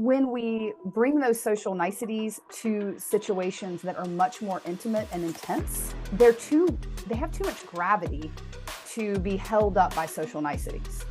When we bring those social niceties to situations that are much more intimate and intense, they have too much gravity to be held up by social niceties.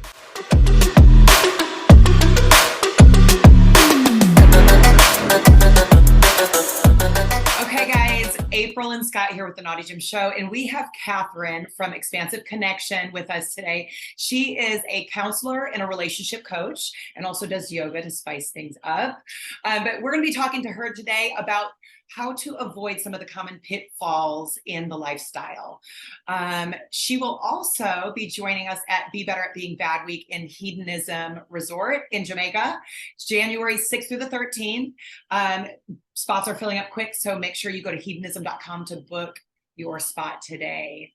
Okay, guys, April and Scott here with the Naughty Gym Show, and we have Catherine from Expansive Connection with us today. She is a counselor and a relationship coach and also does yoga to spice things up. But we're going to be talking to her today about how to avoid some of the common pitfalls in the lifestyle. She will also be joining us at Be Better at Being Bad Week in Hedonism Resort in Jamaica. It's January 6th through the 13th. Spots are filling up quick, so make sure you go to hedonism.com to book your spot today.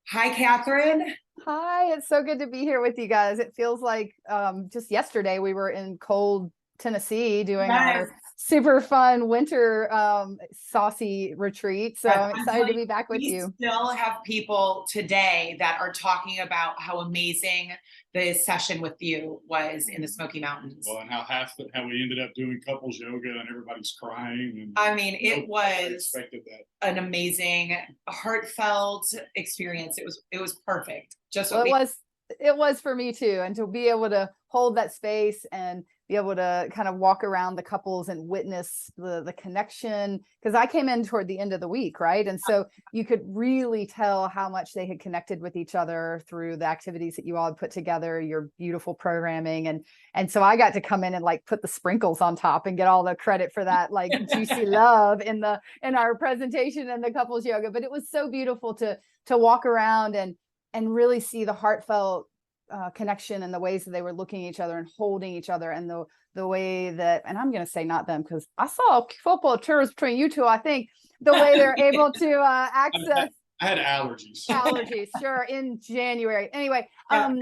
Hi, Catherine. Hi, it's so good to be here with you guys. It feels like just yesterday we were in cold Tennessee doing our super fun winter saucy retreat. So I'm excited to be back with you. We still have people today that are talking about how amazing the session with you was in the Smoky Mountains. Well, and how we ended up doing couples yoga and everybody's crying. And I mean, it was an amazing, heartfelt experience. It was perfect. Just well, it was for me too. And to be able to hold that space and be able to kind of walk around the couples and witness the connection, because I came in toward the end of the week, right? And so you could really tell how much they had connected with each other through the activities that you all had put together, your beautiful programming. And so I got to come in and like put the sprinkles on top and get all the credit for that, like juicy love in our presentation and the couples yoga. But it was so beautiful to walk around and really see the heartfelt connection and the ways that they were looking at each other and holding each other, and the way that, and I'm going to say not them because I saw a football tours between you two. I think the way they're able to access. I had allergies. Allergies, sure, in January. Anyway, but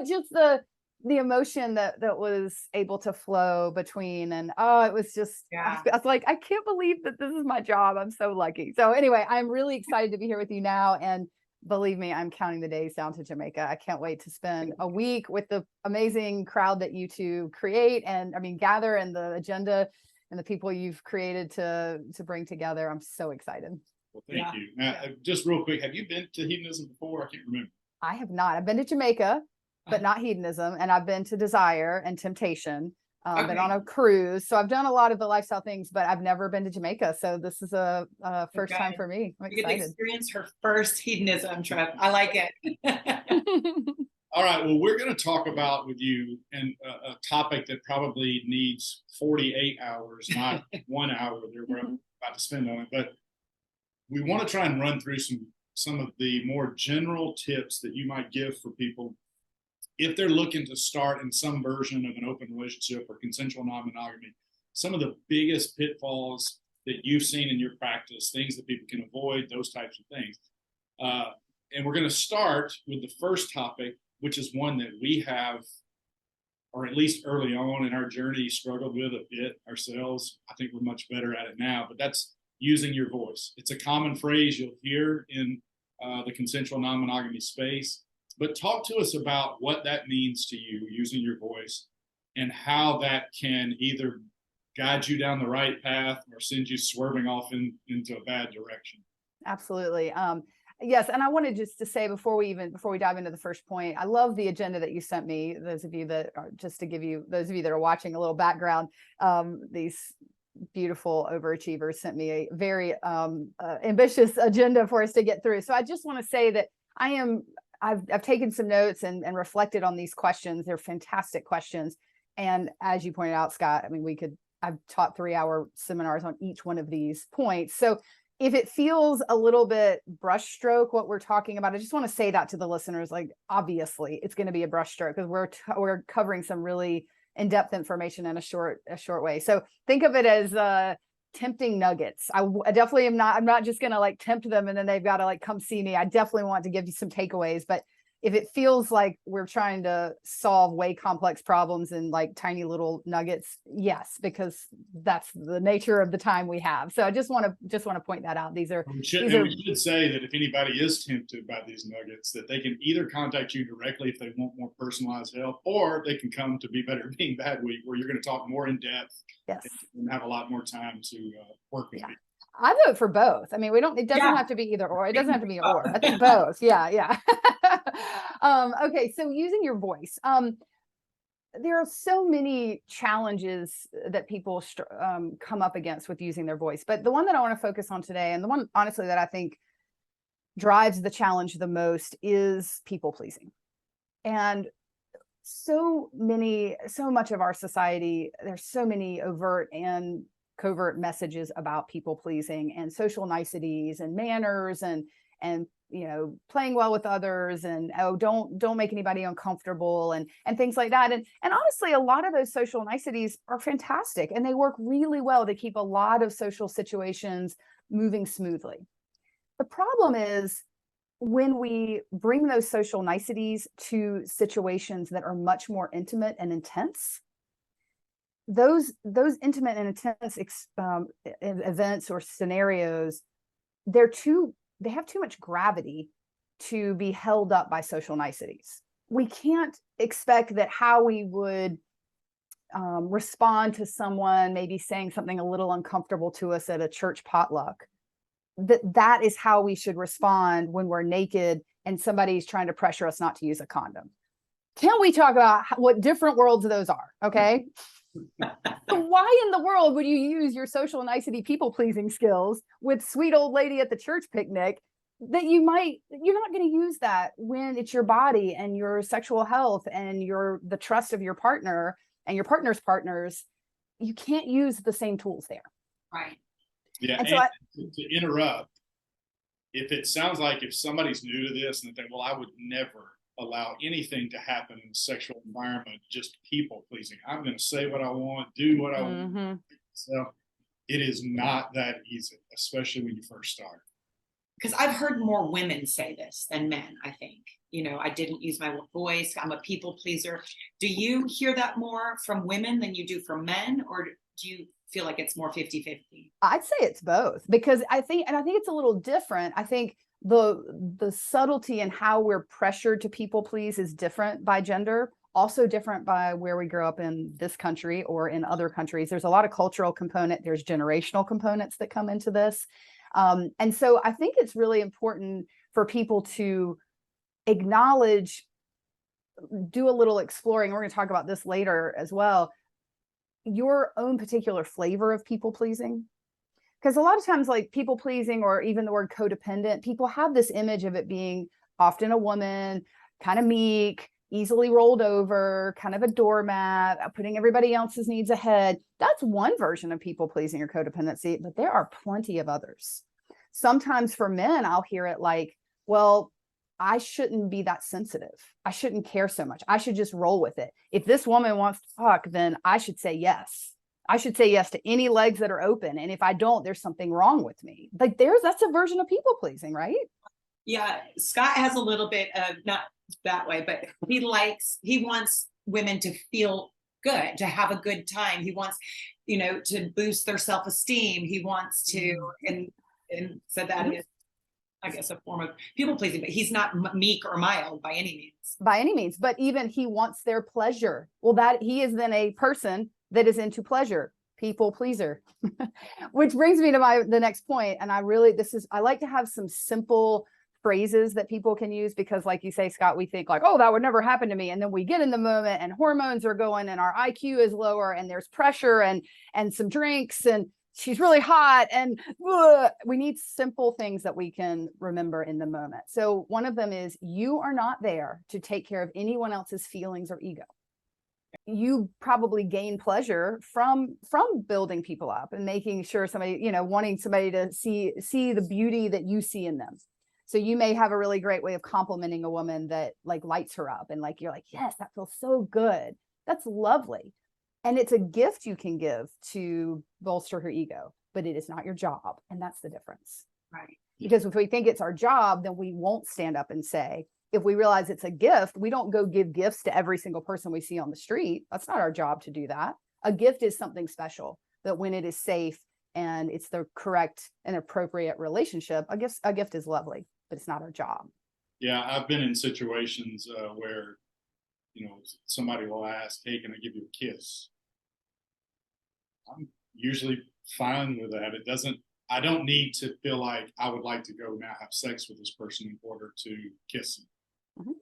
just the emotion that was able to flow between, and it was just, I was like, I can't believe that this is my job. I'm so lucky. So anyway, I'm really excited to be here with you now, and believe me, I'm counting the days down to Jamaica. I can't wait to spend a week with the amazing crowd that you two create gather, and the agenda and the people you've created to bring together. I'm so excited. Well, thank you. Now, just real quick, have you been to Hedonism before? I can't remember. I have not. I've been to Jamaica, but not Hedonism. And I've been to Desire and Temptation. Been on a cruise. So I've done a lot of the lifestyle things, but I've never been to Jamaica. So this is a first time for me. I'm excited. You get to experience her first hedonism trip. I like it. All right. Well, we're going to talk about with you and a topic that probably needs 48 hours, not 1 hour that we're about to spend on it. But we want to try and run through some of the more general tips that you might give for people if they're looking to start in some version of an open relationship or consensual non-monogamy. Some of the biggest pitfalls that you've seen in your practice, things that people can avoid, those types of things. And we're going to start with the first topic, which is one that we have, or at least early on in our journey, struggled with a bit ourselves. I think we're much better at it now, but that's using your voice. It's a common phrase you'll hear in the consensual non-monogamy space. But talk to us about what that means to you, using your voice, and how that can either guide you down the right path or send you swerving off into a bad direction. Absolutely. Yes. And I wanted just to say before we dive into the first point, I love the agenda that you sent me. Those of you that are watching a little background, these beautiful overachievers sent me a very ambitious agenda for us to get through. So I just want to say that I've taken some notes and reflected on these questions. They're fantastic questions. And as you pointed out, Scott, I've taught 3-hour seminars on each one of these points. So if it feels a little bit brushstroke, what we're talking about, I just want to say that to the listeners, like, obviously it's going to be a brushstroke because we're covering some really in-depth information in a short way. So think of it as tempting nuggets. I definitely am not. I'm not just going to like tempt them and then they've got to like come see me. I definitely want to give you some takeaways. But if it feels like we're trying to solve way complex problems in like tiny little nuggets, yes, because that's the nature of the time we have. So I just want to point that out. These are We should say that if anybody is tempted by these nuggets, that they can either contact you directly if they want more personalized help, or they can come to Be Better Being Bad Week, where you're going to talk more in depth. Yes. And have a lot more time to work with you. I vote for both. I mean, it doesn't have to be either or. It doesn't have to be or. I think both. Yeah. Okay. So using your voice. There are so many challenges that people come up against with using their voice. But the one that I want to focus on today, and the one, honestly, that I think drives the challenge the most is people pleasing. And so much of our society, there's so many overt and covert messages about people pleasing and social niceties and manners and playing well with others and don't make anybody uncomfortable and things like that. And honestly, a lot of those social niceties are fantastic and they work really well to keep a lot of social situations moving smoothly. The problem is when we bring those social niceties to situations that are much more intimate and intense, those intimate and intense events or scenarios, they have too much gravity to be held up by social niceties. We can't expect that how we would respond to someone maybe saying something a little uncomfortable to us at a church potluck, that is how we should respond when we're naked and somebody's trying to pressure us not to use a condom. Can't we talk about what different worlds those are? Okay. So why in the world would you use your social nicety people pleasing skills with sweet old lady at the church picnic that you're not going to use that when it's your body and your sexual health and the trust of your partner and your partner's partners? You can't use the same tools there. Right. Yeah. And to interrupt, if it sounds like if somebody's new to this and they think, well, I would never allow anything to happen in a sexual environment, just people pleasing. I'm going to say what I want, do what I want. So it is not that easy, especially when you first start. Because I've heard more women say this than men, I think. I didn't use my voice. I'm a people pleaser. Do you hear that more from women than you do from men? Or do you feel like it's more 50-50? I'd say it's both, because I think it's a little different. I think the subtlety in how we're pressured to people please is different by gender, also different by where we grow up in this country or in other countries. There's a lot of cultural component. There's generational components that come into this. And so I think it's really important for people to acknowledge, do a little exploring. We're going to talk about this later as well, your own particular flavor of people pleasing. Because a lot of times, like people pleasing or even the word codependent, people have this image of it being often a woman, kind of meek, easily rolled over, kind of a doormat, putting everybody else's needs ahead. That's one version of people pleasing or codependency, but there are plenty of others. Sometimes for men, I'll hear it like, well, I shouldn't be that sensitive. I shouldn't care so much. I should just roll with it. If this woman wants to talk, then I should say yes. I should say yes to any legs that are open. And if I don't, there's something wrong with me. Like that's a version of people pleasing, right? Yeah. Scott has a little bit of, not that way, but he wants women to feel good, to have a good time. He wants, to boost their self-esteem. He wants to, and so that is, I guess, a form of people pleasing, but he's not meek or mild by any means. By any means, but even he wants their pleasure. Well, that he is then a person that is into pleasure, people pleaser, which brings me to the next point. And I like to have some simple phrases that people can use, because like you say, Scott, we think like, oh, that would never happen to me. And then we get in the moment and hormones are going and our IQ is lower and there's pressure and some drinks and she's really hot. And we need simple things that we can remember in the moment. So one of them is, you are not there to take care of anyone else's feelings or ego. You probably gain pleasure from building people up and making sure somebody, wanting somebody to see the beauty that you see in them. So you may have a really great way of complimenting a woman that like lights her up and like, you're like, yes, that feels so good. That's lovely. And it's a gift you can give to bolster her ego, but it is not your job. And that's the difference. Right. Because if we think it's our job, then we won't stand up and say, if we realize it's a gift, we don't go give gifts to every single person we see on the street. That's not our job to do that. A gift is something special that when it is safe and it's the correct and appropriate relationship, a gift is lovely, but it's not our job. Yeah, I've been in situations where, somebody will ask, "Hey, can I give you a kiss?" I'm usually fine with that. I don't need to feel like I would like to go now have sex with this person in order to kiss them. Mhm.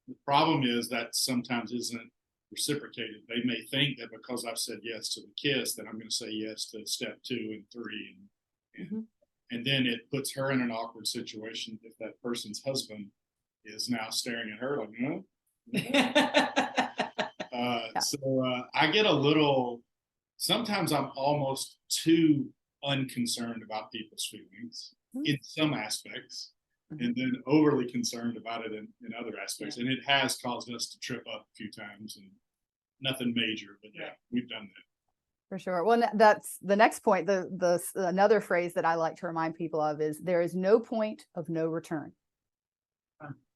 The problem is that sometimes isn't reciprocated. They may think that because I've said yes to the kiss, that I'm going to say yes to step 2 and 3. And then it puts her in an awkward situation if that person's husband is now staring at her like, no. So I get a little, sometimes I'm almost too unconcerned about people's feelings in some aspects, and then overly concerned about it in other aspects. And it has caused us to trip up a few times, and nothing major, but yeah, we've done that. For sure. Well, that's the next point. The another phrase that I like to remind people of is there is no point of no return.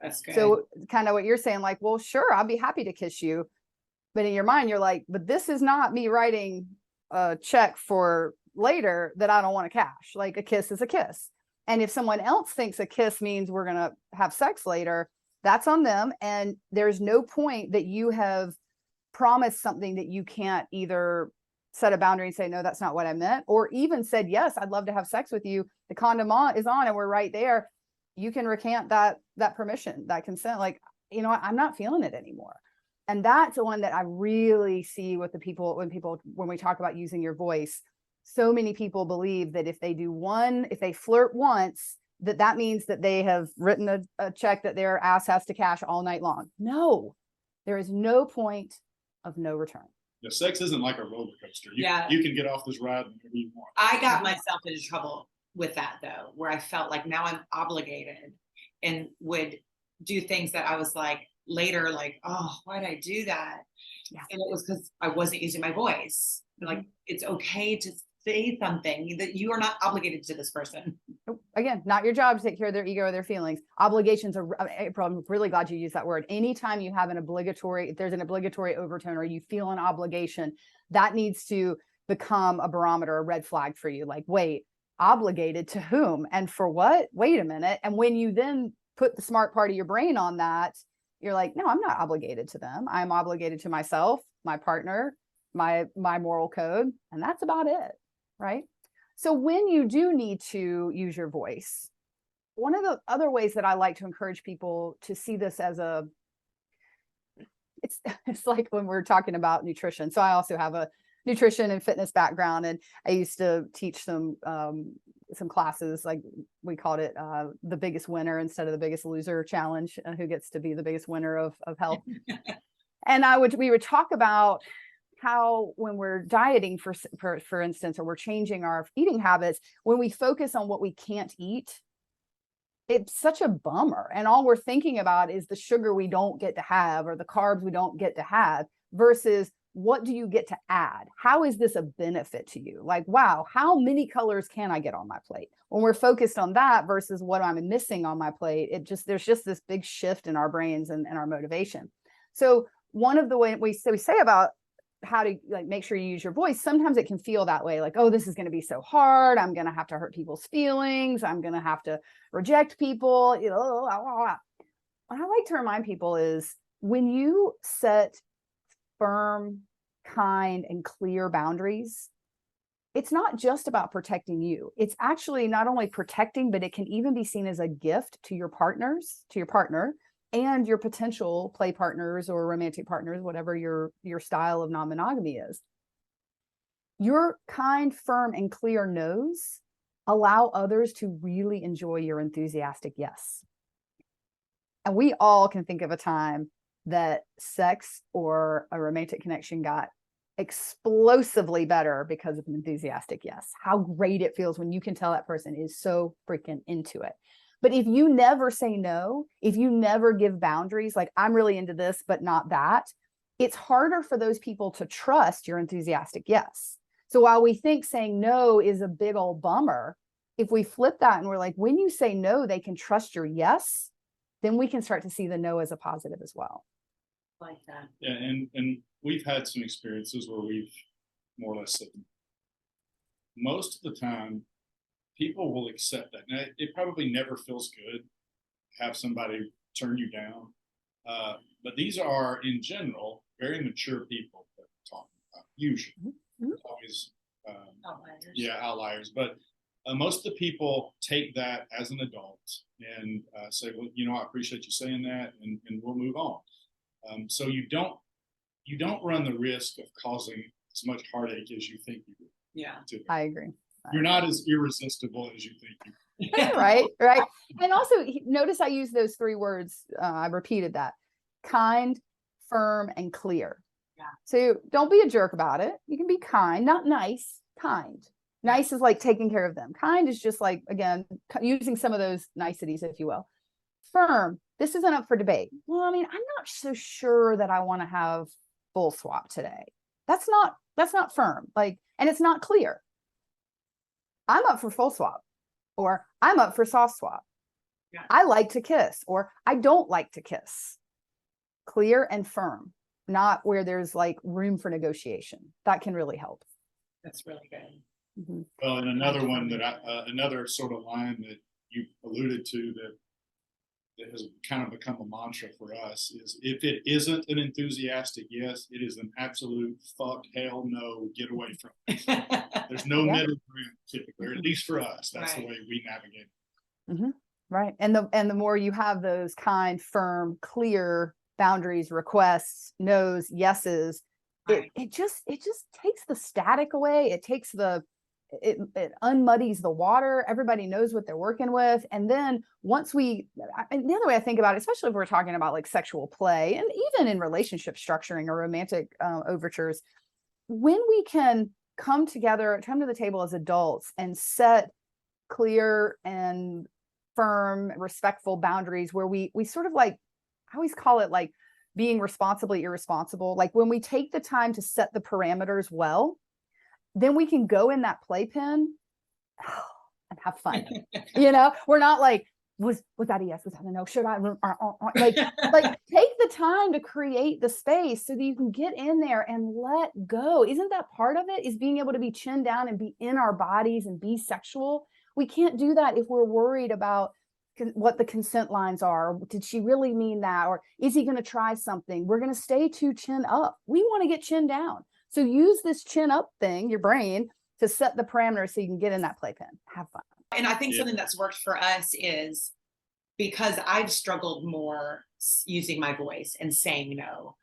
That's good. So kind of what you're saying, like, well, sure, I'll be happy to kiss you. But in your mind, you're like, but this is not me writing a check for later that I don't want to cash. Like, a kiss is a kiss. And if someone else thinks a kiss means we're going to have sex later, that's on them. And there's no point that you have promised something that you can't either set a boundary and say, no, that's not what I meant, or even said, yes, I'd love to have sex with you. The condom is on and we're right there. You can recant that permission, that consent. Like, I'm not feeling it anymore. And that's the one that I really see with when we talk about using your voice. So many people believe that if they flirt once, that means that they have written a check that their ass has to cash all night long. No, there is no point of no return. Yeah, sex isn't like a roller coaster. You can get off this ride whenever you want. I got myself into trouble with that, though, where I felt like now I'm obligated and would do things that I was like later, like, oh, why did I do that? Yeah. And it was because I wasn't using my voice. Like, it's okay to say something, that you are not obligated to this person. Again, not your job to take care of their ego or their feelings. Obligations are, April, I'm really glad you used that word. Anytime you have if there's an obligatory overtone or you feel an obligation, that needs to become a barometer, a red flag for you. Like, wait, obligated to whom and for what? Wait a minute. And when you then put the smart part of your brain on that, you're like, no, I'm not obligated to them. I'm obligated to myself, my partner, my moral code, and that's about it. Right. So when you do need to use your voice, one of the other ways that I like to encourage people to see this as it's like when we're talking about nutrition. So I also have a nutrition and fitness background, and I used to teach some classes, like we called it the biggest winner instead of the biggest loser challenge, who gets to be the biggest winner of health. And we would talk about how when we're dieting, for instance, or we're changing our eating habits, when we focus on what we can't eat, it's such a bummer. And all we're thinking about is the sugar we don't get to have or the carbs we don't get to have, versus what do you get to add? How is this a benefit to you? Like, wow, how many colors can I get on my plate? When we're focused on that versus what I'm missing on my plate, there's just this big shift in our brains and our motivation. So one of the ways we say about how to make sure you use your voice, sometimes it can feel that way, like, oh, this is going to be so hard, I'm going to have to hurt people's feelings, I'm going to have to reject people, What I like to remind people is, when you set firm, kind, and clear boundaries, it's not just about protecting you. It's actually not only protecting, but it can even be seen as a gift to your partner and your potential play partners or romantic partners, whatever your style of non-monogamy is. Your kind, firm, and clear no's allow others to really enjoy your enthusiastic yes. And we all can think of a time that sex or a romantic connection got explosively better because of an enthusiastic yes. How great it feels when you can tell that person is so freaking into it. But if you never say no, if you never give boundaries, like, I'm really into this, but not that, it's harder for those people to trust your enthusiastic yes. So while we think saying no is a big old bummer, if we flip that and we're like, when you say no, they can trust your yes, then we can start to see the no as a positive as well. Like that. Yeah, and we've had some experiences where we've more or less said, most of the time, people will accept that. Now, it probably never feels good to have somebody turn you down, but these are, in general, very mature people that we're talking about. Usually, always, Outliers. yeah, outliers. But most of the people take that as an adult and say, well, I appreciate you saying that, and we'll move on. So you don't run the risk of causing as much heartache as you think you do. Yeah, I agree. You're not as irresistible as you think you are. Right. And also notice I use those 3 words. I repeated that: kind, firm, and clear. Yeah. So don't be a jerk about it. You can be kind, not nice, kind. Nice is like taking care of them. Kind is just like, again, using some of those niceties, if you will. Firm, this isn't up for debate. Well, I mean, I'm not so sure that I want to have full swap today. That's not firm. Like, and it's not clear. I'm up for full swap, or I'm up for soft swap. Yeah. I like to kiss, or I don't like to kiss. Clear and firm, not where there's like room for negotiation. That can really help. that's really good. Mm-hmm. Well, and another one that another sort of line that you alluded to that has kind of become a mantra for us is, if it isn't an enthusiastic yes, it is an absolute fuck, hell no, get away from it. There's no middle ground typically, or at least for us. That's the way we navigate. Mm-hmm. Right. And the more you have those kind, firm, clear boundaries, requests, no's, yeses, it just takes the static away. It takes it unmuddies the water. Everybody knows what they're working with. And then the other way I think about it, especially if we're talking about like sexual play and even in relationship structuring or romantic overtures, when we can come to the table as adults and set clear and firm, respectful boundaries where we sort of like, I always call it like being responsibly irresponsible. Like when we take the time to set the parameters well, then we can go in that playpen and have fun. We're not like, was that a yes? Was that a no? Should I like take the time to create the space so that you can get in there and let go. Isn't that part of it? Is being able to be chin down and be in our bodies and be sexual. We can't do that if we're worried about what the consent lines are. Did she really mean that? Or is he going to try something? We're going to stay too chin up. We want to get chin down. So use this chin up thing, your brain, to set the parameters so you can get in that playpen. Have fun. And I think something that's worked for us is because I've struggled more using my voice and saying no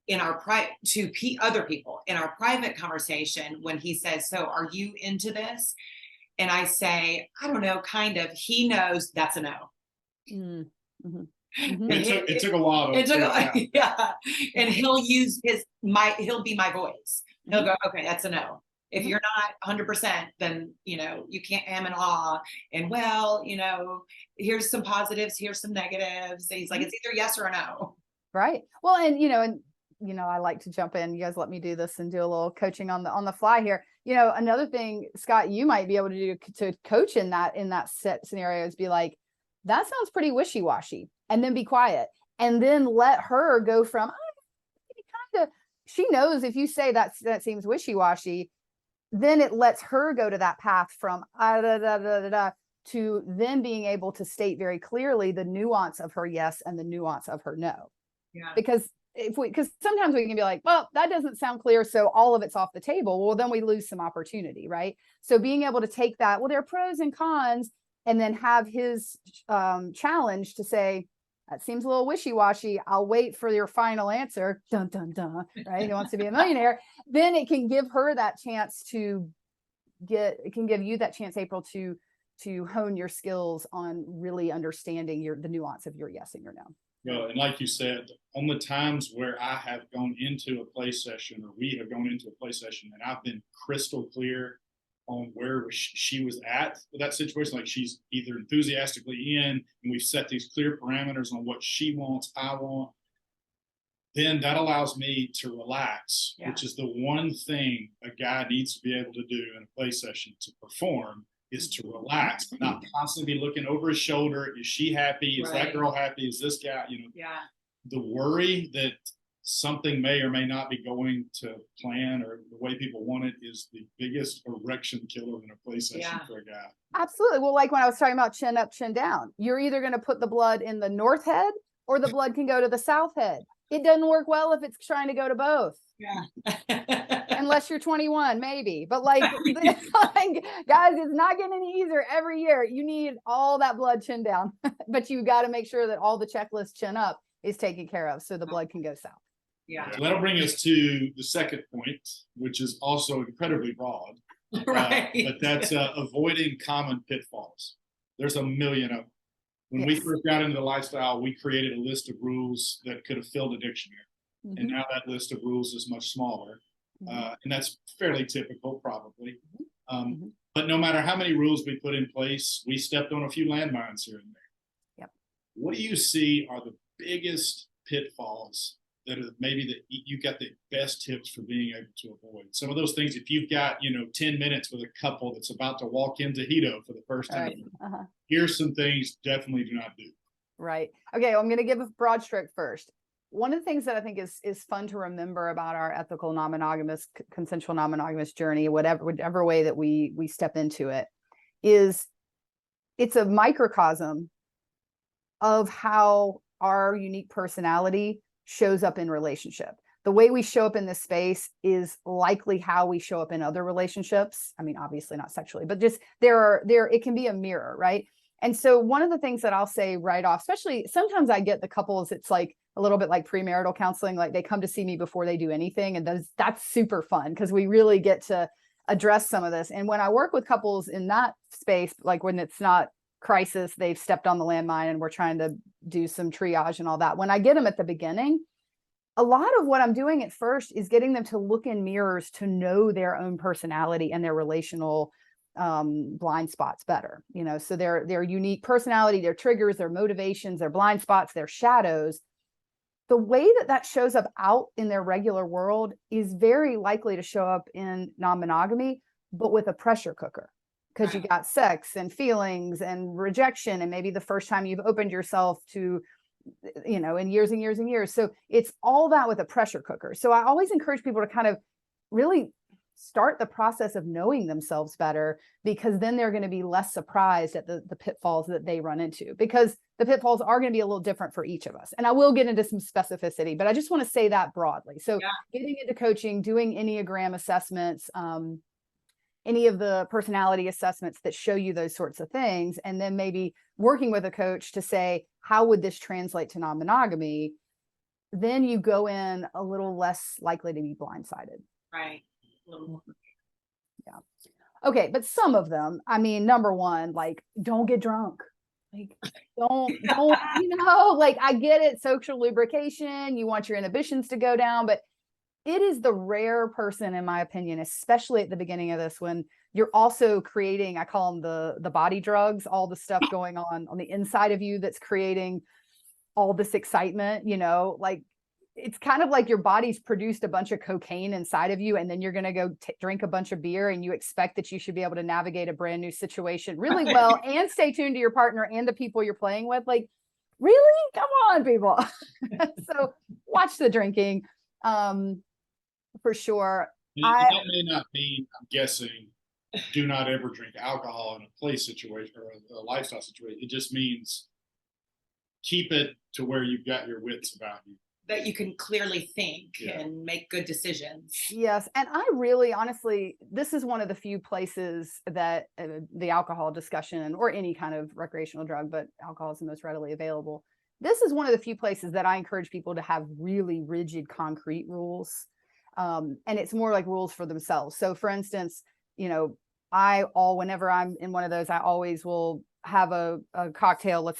in our to other people in our private conversation. When he says, "So are you into this?" And I say, "I don't know, kind of." He knows that's a no. Mm-hmm. It took a while. Yeah. And he'll use he'll be my voice. He'll go, "Okay, that's a no. If you're not 100%, then, you can't ham and haw. And well, here's some positives, here's some negatives." And he's like, it's either yes or a no. Right. Well, and, I like to jump in. You guys let me do this and do a little coaching on the fly here. Another thing, Scott, you might be able to do to coach in that set scenario is be like, that sounds pretty wishy-washy, and then be quiet, and then let her go from, she knows if you say that seems wishy-washy, then it lets her go to that path from to then being able to state very clearly the nuance of her yes and the nuance of her no. Yeah. Because sometimes we can be like, well, that doesn't sound clear, so all of it's off the table. Well, then we lose some opportunity, right? So being able to take that, well, there are pros and cons, and then have his challenge to say, that seems a little wishy-washy. I'll wait for your final answer. Dun, dun, dun, right? He wants to be a millionaire. Then it can give her that chance it can give you that chance, April, to hone your skills on really understanding the nuance of your yes and your no. Well, and like you said, on the times where I have gone into a play session, or we have gone into a play session, and I've been crystal clear on where she was at with that situation, like she's either enthusiastically in, and we've set these clear parameters on what she wants, I want, then that allows me to relax, which is the one thing a guy needs to be able to do in a play session to perform, is to relax, not constantly be looking over his shoulder. Is she happy? Is that girl happy? Is this guy, the worry that something may or may not be going to plan or the way people want it is the biggest erection killer in a play session for a guy. Absolutely. Well, like when I was talking about chin up, chin down, you're either going to put the blood in the north head or the blood can go to the south head. It doesn't work well if it's trying to go to both. Unless you're 21, maybe. But like, guys, it's not getting any easier every year. You need all that blood chin down, but you got to make sure that all the checklist chin up is taken care of so the blood can go south. So that'll bring us to the second point, which is also incredibly broad. But that's avoiding common pitfalls. There's a million of them. When we first got into the lifestyle, we created a list of rules that could have filled a dictionary. And now that list of rules is much smaller. And that's fairly typical, probably. But no matter how many rules we put in place, we stepped on a few landmines here and there. What do you see are the biggest pitfalls that are maybe that you got the best tips for being able to avoid? Some of those things, if you've got 10 minutes with a couple that's about to walk into Hedo for the first time, here's some things definitely do not do. Right. Okay, well, I'm going to give a broad stroke first. One of the things that I think is fun to remember about our ethical non-monogamous, consensual non-monogamous journey, whatever way that we step into it, is it's a microcosm of how our unique personality shows up in relationship. The way we show up in this space is likely how we show up in other relationships. I mean, obviously not sexually, but just it can be a mirror, right? And so one of the things that I'll say right off, especially sometimes I get the couples, it's like a little bit like premarital counseling, like they come to see me before they do anything. And that's super fun because we really get to address some of this. And when I work with couples in that space, like when it's not crisis, they've stepped on the landmine and we're trying to do some triage and all that. When I get them at the beginning, a lot of what I'm doing at first is getting them to look in mirrors to know their own personality and their relational blind spots better, so their unique personality, their triggers, their motivations, their blind spots, their shadows. The way that shows up out in their regular world is very likely to show up in non-monogamy, but with a pressure cooker, because you got sex and feelings and rejection, and maybe the first time you've opened yourself to, in years and years and years. So it's all that with a pressure cooker. So I always encourage people to kind of really start the process of knowing themselves better, because then they're going to be less surprised at the pitfalls that they run into, because the pitfalls are going to be a little different for each of us. And I will get into some specificity, but I just want to say that broadly. So getting into coaching, doing Enneagram assessments, any of the personality assessments that show you those sorts of things, and then maybe working with a coach to say, how would this translate to non-monogamy? Then you go in a little less likely to be blindsided. Right. Yeah. Okay. But some of them, I mean, number one, like, don't get drunk. Like, don't, like, I get it. Social lubrication, you want your inhibitions to go down, but it is the rare person, in my opinion, especially at the beginning of this, when you're also creating, I call them the body drugs, all the stuff going on the inside of you that's creating all this excitement, like, it's kind of like your body's produced a bunch of cocaine inside of you, and then you're going to go drink a bunch of beer, and you expect that you should be able to navigate a brand new situation really well and stay tuned to your partner and the people you're playing with. Like, really? Come on, people. So watch the drinking, for sure. That may not mean, I'm guessing, do not ever drink alcohol in a play situation or a lifestyle situation. It just means keep it to where you've got your wits about you, that you can clearly think and make good decisions. Yes. And I really, honestly, this is one of the few places that the alcohol discussion, or any kind of recreational drug, but alcohol is the most readily available. This is one of the few places that I encourage people to have really rigid, concrete rules. And it's more like rules for themselves. So for instance, whenever I'm in one of those, I always will have a cocktail.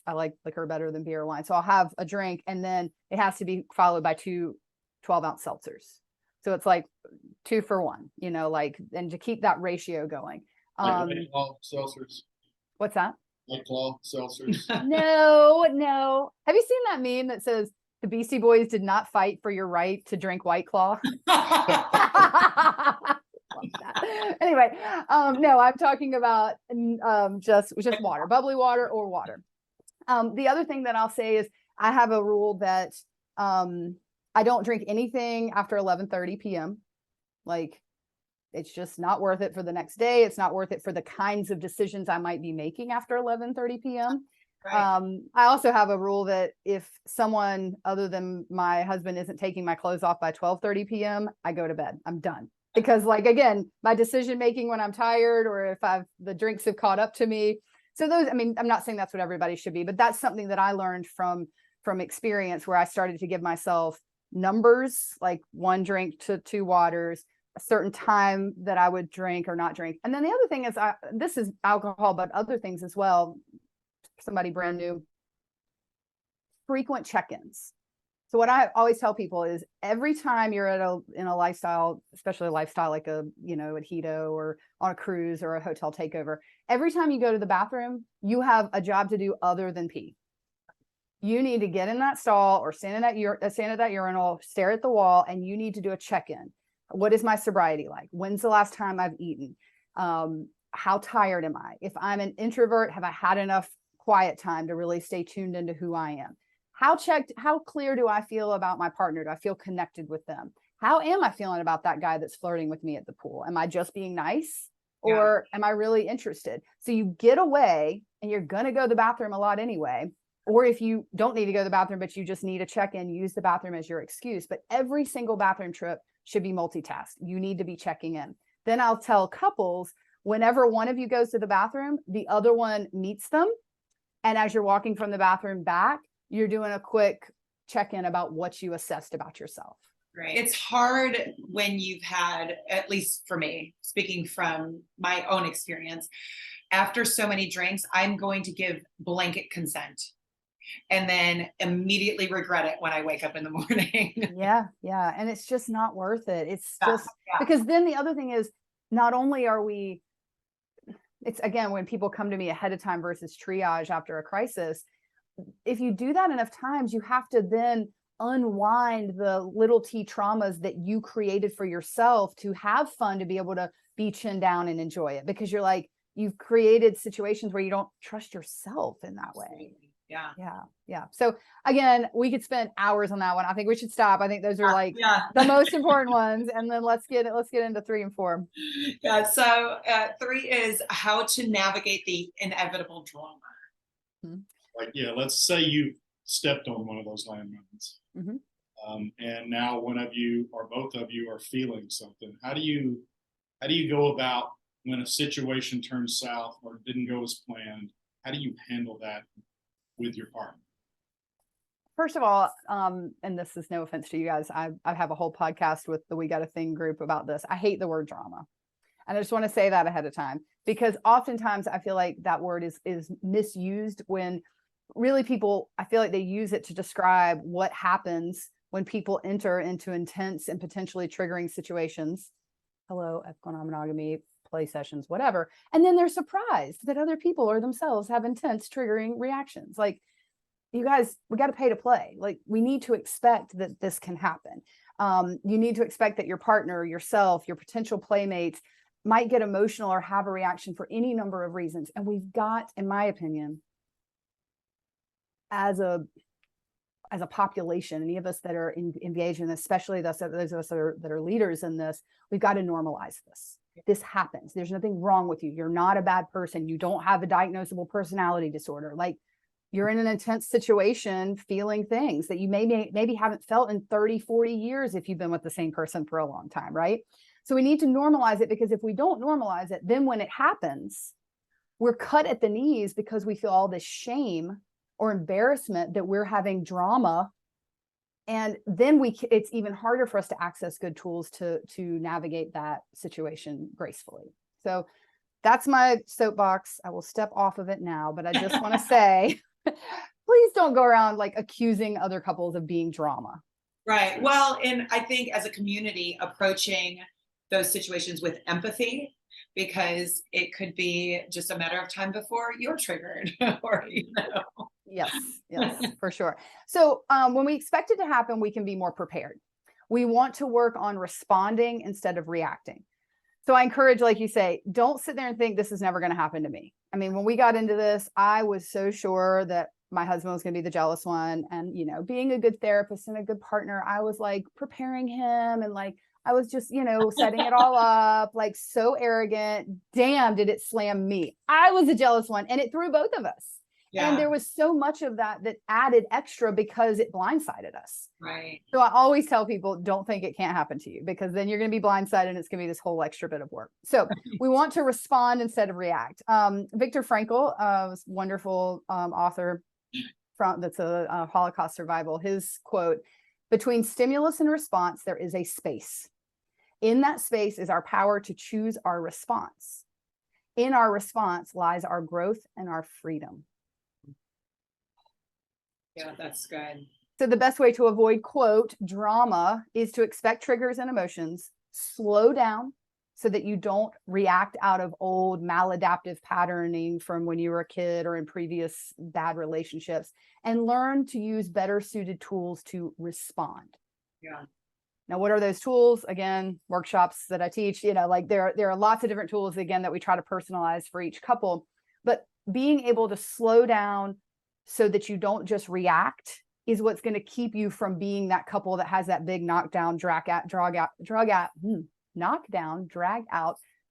I like liquor better than beer or wine. So I'll have a drink, and then it has to be followed by 2 12-ounce seltzers. So it's like 2 for 1, and to keep that ratio going. White Claw seltzers. What's that? White Claw seltzers. No. Have you seen that meme that says the Beastie Boys did not fight for your right to drink White Claw? Anyway, Anyway, no, I'm talking about just water, bubbly water or water. The other thing that I'll say is I have a rule that I don't drink anything after 11:30 p.m. Like, it's just not worth it for the next day. It's not worth it for the kinds of decisions I might be making after 11:30 p.m. Right. I also have a rule that if someone other than my husband isn't taking my clothes off by 12:30 p.m., I go to bed. I'm done. Because, like, again, my decision making when I'm tired, or if the drinks have caught up to me. So those, I mean, I'm not saying that's what everybody should be, but that's something that I learned from experience, where I started to give myself numbers, like 1 drink to 2 waters, a certain time that I would drink or not drink. And then the other thing is, this is alcohol, but other things as well. Somebody brand new, frequent check-ins. So what I always tell people is, every time you're in a lifestyle, especially a lifestyle like a, at Hedo or on a cruise or a hotel takeover, every time you go to the bathroom, you have a job to do other than pee. You need to get in that stall or stand at that urinal, stare at the wall, and you need to do a check-in. What is my sobriety like? When's the last time I've eaten? How tired am I? If I'm an introvert, have I had enough quiet time to really stay tuned into who I am? How clear do I feel about my partner? Do I feel connected with them? How am I feeling about that guy that's flirting with me at the pool? Am I just being nice, or am I really interested? So you get away, and you're going to go to the bathroom a lot anyway. Or if you don't need to go to the bathroom, but you just need a check-in, use the bathroom as your excuse. But every single bathroom trip should be multitasked. You need to be checking in. Then I'll tell couples, whenever one of you goes to the bathroom, the other one meets them. And as you're walking from the bathroom back, you're doing a quick check-in about what you assessed about yourself. Right. It's hard when you've had, at least for me, speaking from my own experience, after so many drinks, I'm going to give blanket consent and then immediately regret it when I wake up in the morning. Yeah. And it's just not worth it. It's just because then the other thing is, not only are we, it's again, when people come to me ahead of time versus triage after a crisis, if you do that enough times, you have to then unwind the little t traumas that you created for yourself to have fun, to be able to be chin down and enjoy it, because you're like, you've created situations where you don't trust yourself in that way. Yeah. So again, we could spend hours on that one. I think we should stop. I think those are like the most important ones. And then let's get into 3 and 4. Yeah. So 3 is how to navigate the inevitable drama. Like, let's say you stepped on one of those landmines, and now one of you or both of you are feeling something. How do you go about when a situation turns south or didn't go as planned? How do you handle that with your partner? First of all, and this is no offense to you guys, I have a whole podcast with the We Got a Thing group about this. I hate the word drama. And I just want to say that ahead of time, because oftentimes I feel like that word is misused, when really people, I feel like they use it to describe what happens when people enter into intense and potentially triggering situations. Hello, non-monogamy, play sessions, whatever. And then they're surprised that other people or themselves have intense triggering reactions. Like, you guys, we got to pay to play. Like, we need to expect that this can happen. You need to expect that your partner, yourself, your potential playmates might get emotional or have a reaction for any number of reasons. And we've got, in my opinion, as a population, any of us that are engaged in this, especially those of us that are leaders in this, we've got to normalize this. This happens. There's nothing wrong with you. You're not a bad person. You don't have a diagnosable personality disorder. Like, you're in an intense situation, feeling things that you maybe haven't felt in 30, 40 years if you've been with the same person for a long time, right? So we need to normalize it, because if we don't normalize it, then when it happens, we're cut at the knees because we feel all this shame or embarrassment that we're having drama. And then it's even harder for us to access good tools to navigate that situation gracefully. So that's my soapbox. I will step off of it now, but I just want to say, please don't go around like accusing other couples of being drama. Right. Well, and I think as a community, approaching those situations with empathy, because it could be just a matter of time before you're triggered or, Yes, for sure. So when we expect it to happen, we can be more prepared. We want to work on responding instead of reacting. So I encourage, like you say, don't sit there and think this is never going to happen to me. I mean, when we got into this, I was so sure that my husband was going to be the jealous one. And, you know, being a good therapist and a good partner, I was like preparing him and like, I was just, you know, setting it all up, like so arrogant. Damn, did it slam me. I was the jealous one and it threw both of us. Yeah. And there was so much of that added extra because it blindsided us. Right. So I always tell people, don't think it can't happen to you, because then you're going to be blindsided and it's going to be this whole extra bit of work. So we want to respond instead of react. Viktor Frankl, was a wonderful author that's a Holocaust survival. His quote, "Between stimulus and response, there is a space. In that space is our power to choose our response. In our response lies our growth and our freedom." Yeah, that's good. So the best way to avoid, quote, drama is to expect triggers and emotions, slow down so that you don't react out of old maladaptive patterning from when you were a kid or in previous bad relationships, and learn to use better suited tools to respond. Yeah. Now, what are those tools? Again, workshops that I teach, you know, like there are lots of different tools, again, that we try to personalize for each couple, but being able to slow down so that you don't just react is what's going to keep you from being that couple that has that big knockdown, drag out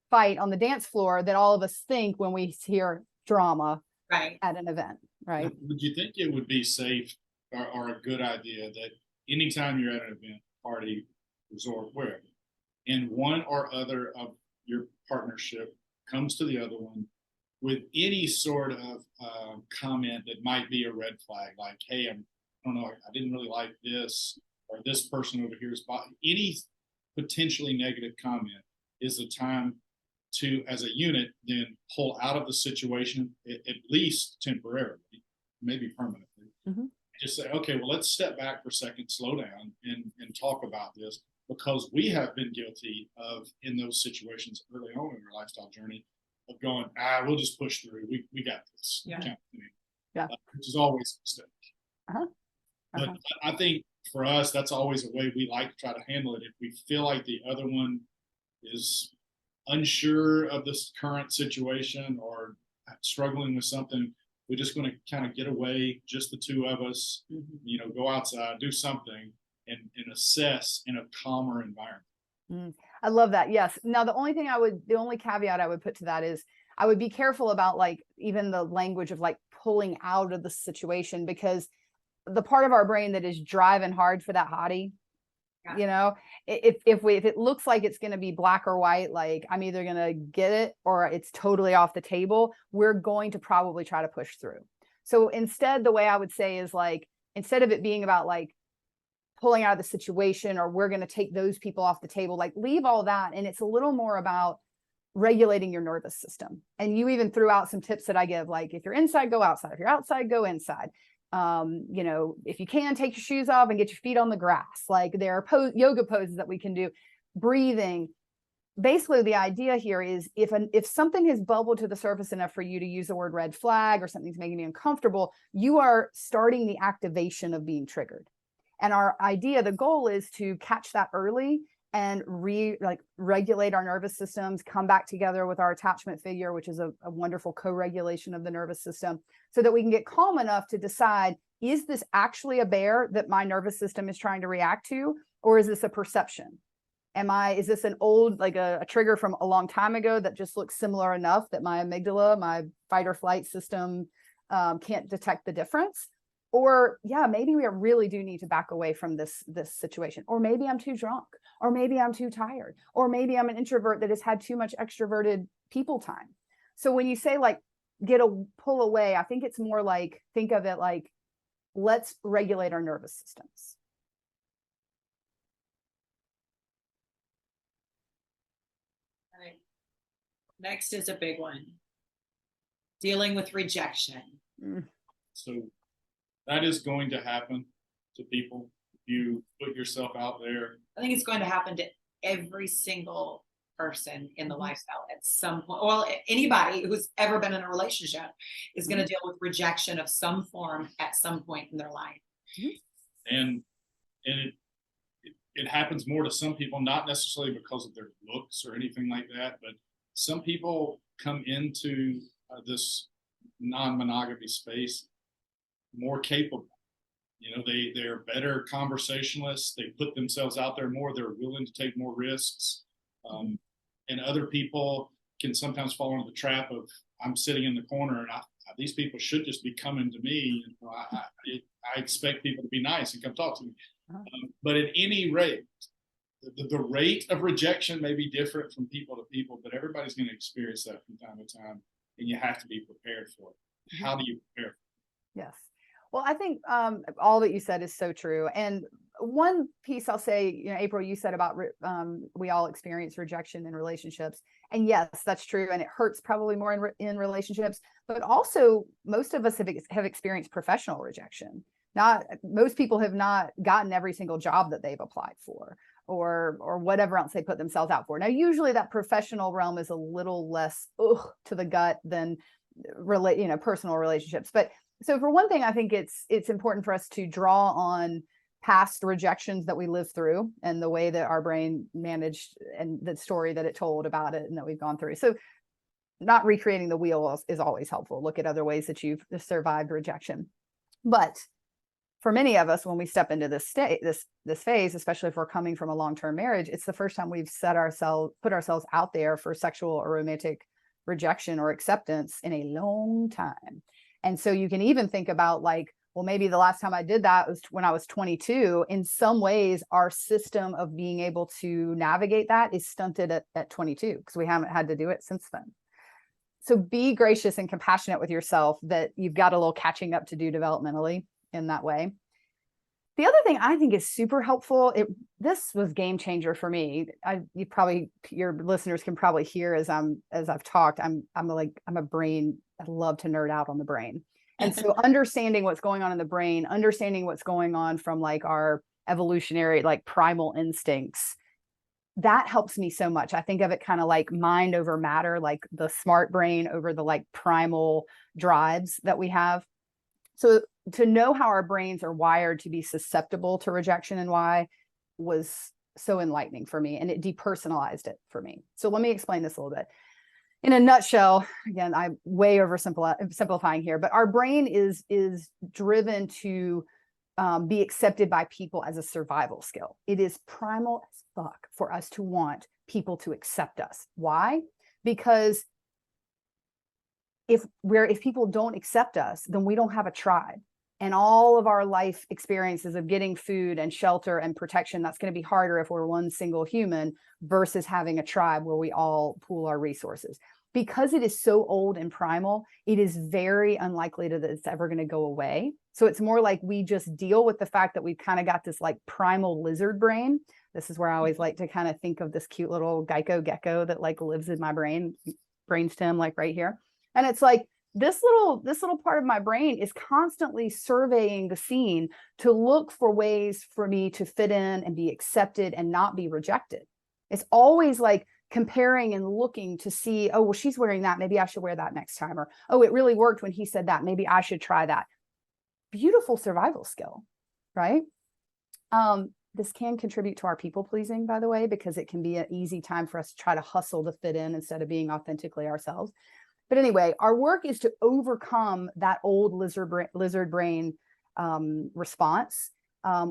fight on the dance floor that all of us think when we hear drama Right. at an event, right? Would you think it would be safe or a good idea that anytime you're at an event, party, resort, wherever, and one or other of your partnership comes to the other one with any sort of comment that might be a red flag, like, hey, I don't know, I didn't really like this, or this person over here is any potentially negative comment, is the time to, as a unit, then pull out of the situation, at least temporarily, maybe permanently. Mm-hmm. Just say, okay, well, let's step back for a second, slow down, and talk about this, because we have been guilty of, in those situations early on in our lifestyle journey, of going, we'll just push through. We got this. Yeah. Kind of thing. Yeah. Which is always a mistake. Uh-huh. But I think for us, that's always a way we like to try to handle it. If we feel like the other one is unsure of this current situation or struggling with something, we're just going to kind of get away, just the two of us, you know, go outside, do something, and assess in a calmer environment. I love that. Yes. Now, the only caveat I would put to that is I would be careful about like even the language of like pulling out of the situation, because the part of our brain that is driving hard for that hottie, you know, if it looks like it's going to be black or white, like I'm either going to get it or it's totally off the table, we're going to probably try to push through. So instead, the way I would say is like, instead of it being about like pulling out of the situation or we're going to take those people off the table, like leave all that. And it's a little more about regulating your nervous system. And you even threw out some tips that I give, like if you're inside, go outside. If you're outside, go inside. You know, if you can, take your shoes off and get your feet on the grass. Like there are yoga poses that we can do, breathing. Basically, the idea here is if something has bubbled to the surface enough for you to use the word red flag, or something's making you uncomfortable, you are starting the activation of being triggered. And our idea, the goal is to catch that early and regulate our nervous systems, come back together with our attachment figure, which is a wonderful co-regulation of the nervous system, so that we can get calm enough to decide, is this actually a bear that my nervous system is trying to react to, or is this a perception? Is this an old, like a trigger from a long time ago that just looks similar enough that my amygdala, my fight or flight system, can't detect the difference? Or yeah, maybe we really do need to back away from this situation. Or maybe I'm too drunk, or maybe I'm too tired, or maybe I'm an introvert that has had too much extroverted people time. So when you say like pull away, I think it's more like, think of it like, let's regulate our nervous systems. All right. Next is a big one. Dealing with rejection. So that is going to happen to people if you put yourself out there. I think it's going to happen to every single person in the lifestyle at some point. Well, anybody who's ever been in a relationship is going to deal with rejection of some form at some point in their life. And it happens more to some people, not necessarily because of their looks or anything like that, but some people come into this non-monogamy space more capable. You know, they're better conversationalists. They put themselves out there more. They're willing to take more risks. And other people can sometimes fall into the trap of, I'm sitting in the corner and these people should just be coming to me. You know, I expect people to be nice and come talk to me. But at any rate, the rate of rejection may be different from people to people, but everybody's going to experience that from time to time, and you have to be prepared for it. How do you prepare for it? Yes. Well, I think all that you said is so true. And one piece I'll say, you know, April, you said about we all experience rejection in relationships. And yes, that's true. And it hurts probably more in relationships, but also most of us have experienced professional rejection. Most people have not gotten every single job that they've applied for or whatever else they put themselves out for. Now, usually that professional realm is a little less to the gut than personal relationships. But so for one thing, I think it's important for us to draw on past rejections that we lived through and the way that our brain managed and the story that it told about it and that we've gone through. So not recreating the wheel is always helpful. Look at other ways that you've survived rejection. But for many of us, when we step into this phase, especially if we're coming from a long-term marriage, it's the first time we've put ourselves out there for sexual or romantic rejection or acceptance in a long time. And so you can even think about like, well, maybe the last time I did that was when I was 22. In some ways, our system of being able to navigate that is stunted at 22 because we haven't had to do it since then. So be gracious and compassionate with yourself that you've got a little catching up to do developmentally in that way. The other thing I think is super helpful, this was game changer for me. Your listeners can probably hear as I've talked, I'm a brain. I love to nerd out on the brain. And so understanding what's going on in the brain, understanding what's going on from like our evolutionary, like primal instincts, that helps me so much. I think of it kind of like mind over matter, like the smart brain over the like primal drives that we have. So to know how our brains are wired to be susceptible to rejection and why was so enlightening for me, and it depersonalized it for me. So let me explain this a little bit. In a nutshell, again, I'm way oversimplifying here, but our brain is driven to be accepted by people as a survival skill. It is primal as fuck for us to want people to accept us. Why? Because if people don't accept us, then we don't have a tribe. And all of our life experiences of getting food and shelter and protection, that's going to be harder if we're one single human versus having a tribe where we all pool our resources. Because it is so old and primal, it is very unlikely that it's ever going to go away. So it's more like we just deal with the fact that we've kind of got this like primal lizard brain. This is where I always like to kind of think of this cute little gecko that like lives in my brainstem, like right here. And it's like, this little part of my brain is constantly surveying the scene to look for ways for me to fit in and be accepted and not be rejected. It's always like comparing and looking to see, oh, well, she's wearing that. Maybe I should wear that next time. Or, oh, it really worked when he said that. Maybe I should try that. Beautiful survival skill, right? This can contribute to our people pleasing, by the way, because it can be an easy time for us to try to hustle to fit in instead of being authentically ourselves. But anyway, our work is to overcome that old lizard brain response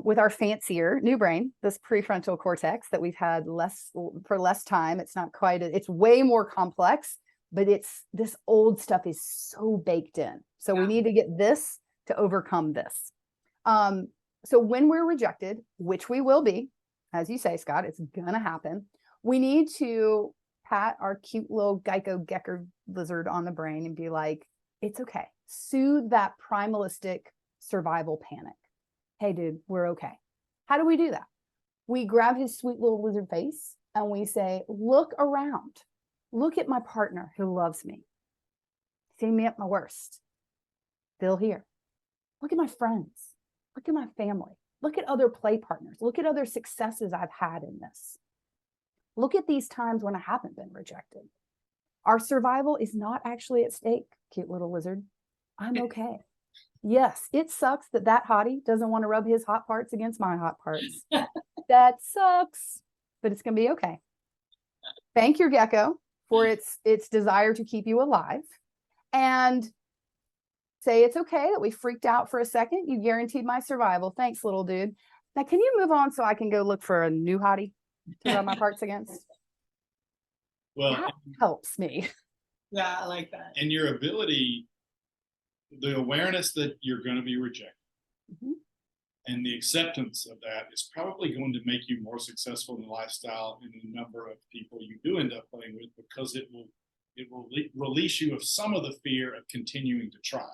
with our fancier new brain, this prefrontal cortex that we've had for less time. It's not quite, it's way more complex, but this old stuff is so baked in. So we need to get this to overcome this. So when we're rejected, which we will be, as you say, Scott, it's gonna happen. We need to pat our cute little gecko lizard on the brain and be like, it's okay. Soothe that primalistic survival panic. Hey, dude, we're okay. How do we do that? We grab his sweet little lizard face and we say, look around. Look at my partner who loves me. See me at my worst. Still here. Look at my friends. Look at my family. Look at other play partners. Look at other successes I've had in this. Look at these times when I haven't been rejected. Our survival is not actually at stake, cute little lizard. I'm okay. Yes, it sucks that hottie doesn't want to rub his hot parts against my hot parts. that sucks, but it's going to be okay. Thank your gecko for its desire to keep you alive, and say it's okay that we freaked out for a second. You guaranteed my survival. Thanks, little dude. Now, can you move on so I can go look for a new hottie to rub my parts against? Well, That helps me. Yeah, I like that. and your ability, the awareness that you're going to be rejected, Mhm. and the acceptance of that is probably going to make you more successful in the lifestyle and the number of people you do end up playing with, because it will release you of some of the fear of continuing to try.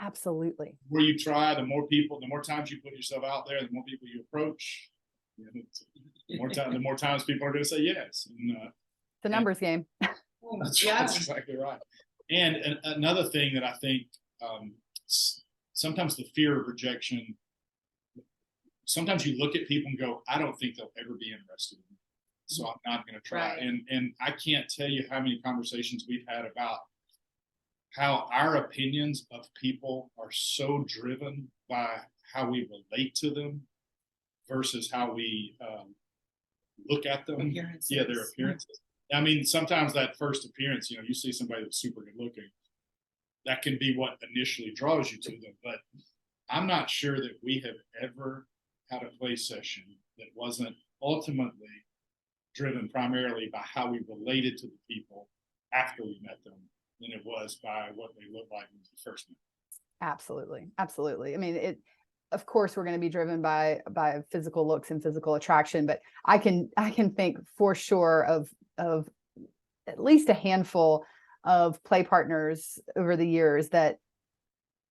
Absolutely. The more you try, the more people, the more times you put yourself out there, the more people you approach, you know, the more times people are going to say yes. And, The numbers game. that's exactly right. And another thing that I think, sometimes the fear of rejection, sometimes you look at people and go, I don't think they'll ever be interested in me, so I'm not going to try. Right. And I can't tell you how many conversations we've had about how our opinions of people are so driven by how we relate to them versus how we look at them. Appearances. Yeah, their appearances. I mean, sometimes that first appearance, you know, you see somebody that's super good looking, that can be what initially draws you to them. But I'm not sure that we have ever had a play session that wasn't ultimately driven primarily by how we related to the people after we met them than it was by what they looked like when we first met. Absolutely. Absolutely. I mean, of course we're going to be driven by physical looks and physical attraction, but I can think for sure of at least a handful of play partners over the years that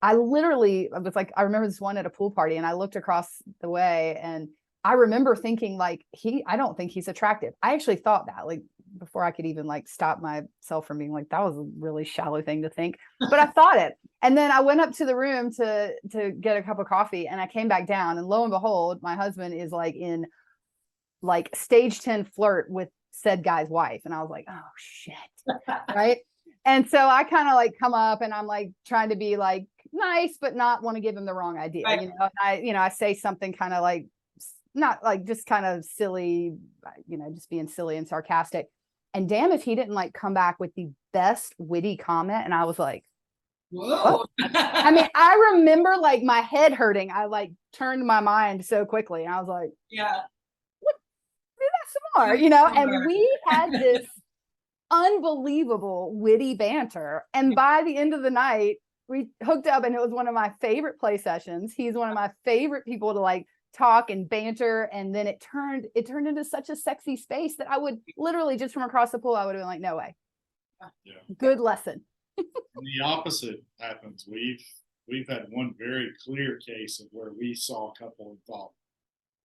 I literally was like, I remember this one at a pool party, and I looked across the way, and I remember thinking like, I don't think he's attractive. I actually thought that, like, before I could even like stop myself from being like, that was a really shallow thing to think, but I thought it. And then I went up to the room to get a cup of coffee, and I came back down, and lo and behold, my husband is like in like stage 10 flirt with said guy's wife. And I was like, oh shit. Right. And so I kind of like come up, and I'm like trying to be like nice, but not want to give him the wrong idea. Right. I say something kind of like, not like just kind of silly, just being silly and sarcastic. And damn if he didn't like come back with the best witty comment. And I was like, whoa. I mean, I remember like my head hurting. I like turned my mind so quickly, and I was like, Yeah. do that some more, and we had this unbelievable witty banter. And by the end of the night, we hooked up, and it was one of my favorite play sessions. He's one of my favorite people to like talk and banter. And then it turned into such a sexy space that I would literally, just from across the pool, I would have been like, no way. Yeah. Good lesson. And the opposite happens. We've had one very clear case of where we saw a couple and thought,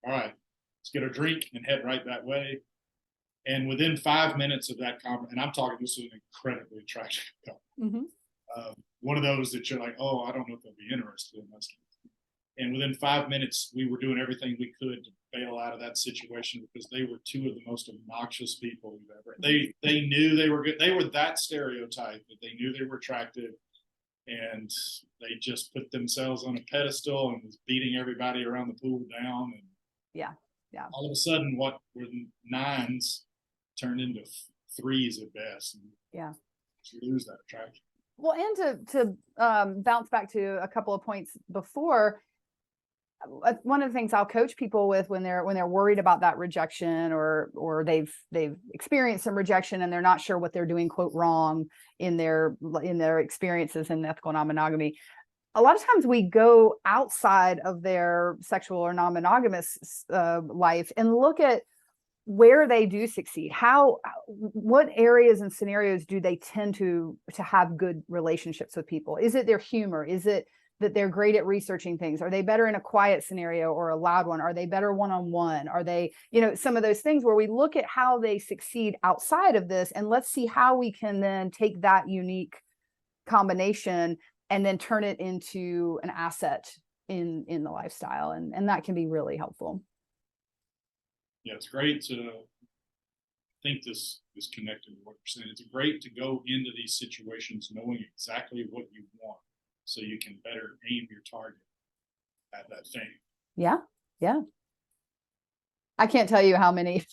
all right, let's get a drink and head right that way. And within 5 minutes of that conversation, and I'm talking, this was an incredibly attractive couple. Mm-hmm. One of those that you're like, oh, I don't know if they'll be interested in this. And within 5 minutes, we were doing everything we could to bail out of that situation, because they were two of the most obnoxious people we've ever. They knew they were good. They were that stereotype that they knew they were attractive, and they just put themselves on a pedestal and was beating everybody around the pool down. And yeah. all of a sudden, what were nines turned into threes at best. And yeah. You lose that attraction. Well, and to bounce back to a couple of points before, one of the things I'll coach people with when they're worried about that rejection, or they've experienced some rejection and they're not sure what they're doing quote wrong in their experiences in ethical non-monogamy. A lot of times we go outside of their sexual or non-monogamous life and look at where they do succeed. What areas and scenarios do they tend to have good relationships with people? Is it their humor? Is it that they're great at researching things? Are they better in a quiet scenario or a loud one? Are they better one-on-one? Are they, some of those things where we look at how they succeed outside of this, and let's see how we can then take that unique combination and then turn it into an asset in the lifestyle. And that can be really helpful. Yeah, it's great to think this is connected to what you're saying. It's great to go into these situations knowing exactly what you want, so you can better aim your target at that thing. Yeah. I can't tell you how many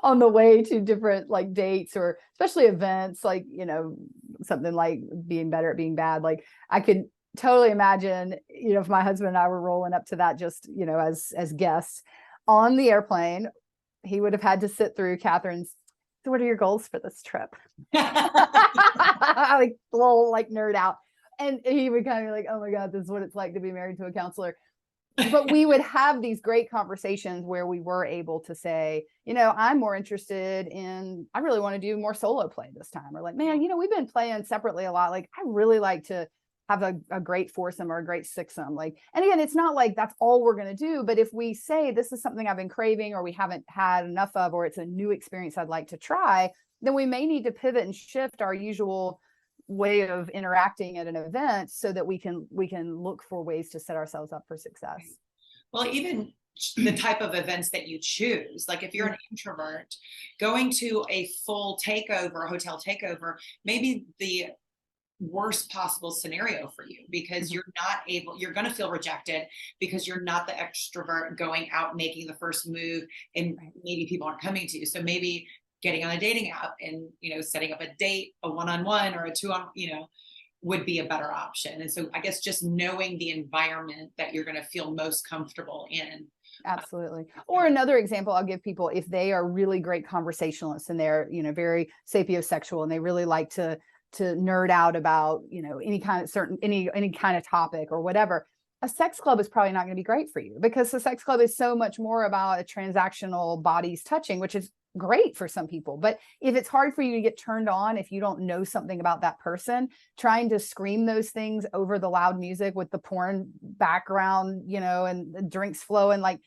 on the way to different like dates or especially events, like, you know, something like being better at being bad. Like I could totally imagine, you know, if my husband and I were rolling up to that, just, you know, as guests on the airplane, he would have had to sit through Catherine's, so what are your goals for this trip? Like little like nerd out. And he would kind of be like, oh my God, this is what it's like to be married to a counselor. But we would have these great conversations where we were able to say, you know, I'm more interested in, I really want to do more solo play this time. Or like, man, you know, we've been playing separately a lot. Like, I really like to have a great foursome or a great sixsome. Like, and again, it's not like that's all we're going to do. But if we say this is something I've been craving or we haven't had enough of, or it's a new experience I'd like to try, then we may need to pivot and shift our usual way of interacting at an event so that we can look for ways to set ourselves up for success. Well, even the type of events that you choose, like if you're an introvert, going to a full takeover, hotel takeover, maybe the worst possible scenario for you because you're going to feel rejected because you're not the extrovert going out making the first move, and maybe people aren't coming to you. So maybe getting on a dating app and, you know, setting up a date, a one-on-one or a two-on, you know, would be a better option. And so I guess just knowing the environment that you're going to feel most comfortable in. Absolutely. Or another example I'll give people, if they are really great conversationalists and they're, you know, very sapiosexual and they really like to nerd out about, you know, any kind of any kind of topic or whatever, a sex club is probably not going to be great for you because the sex club is so much more about a transactional bodies touching, which is great for some people. But if it's hard for you to get turned on, if you don't know something about that person, trying to scream those things over the loud music with the porn background, you know, and the drinks flowing, like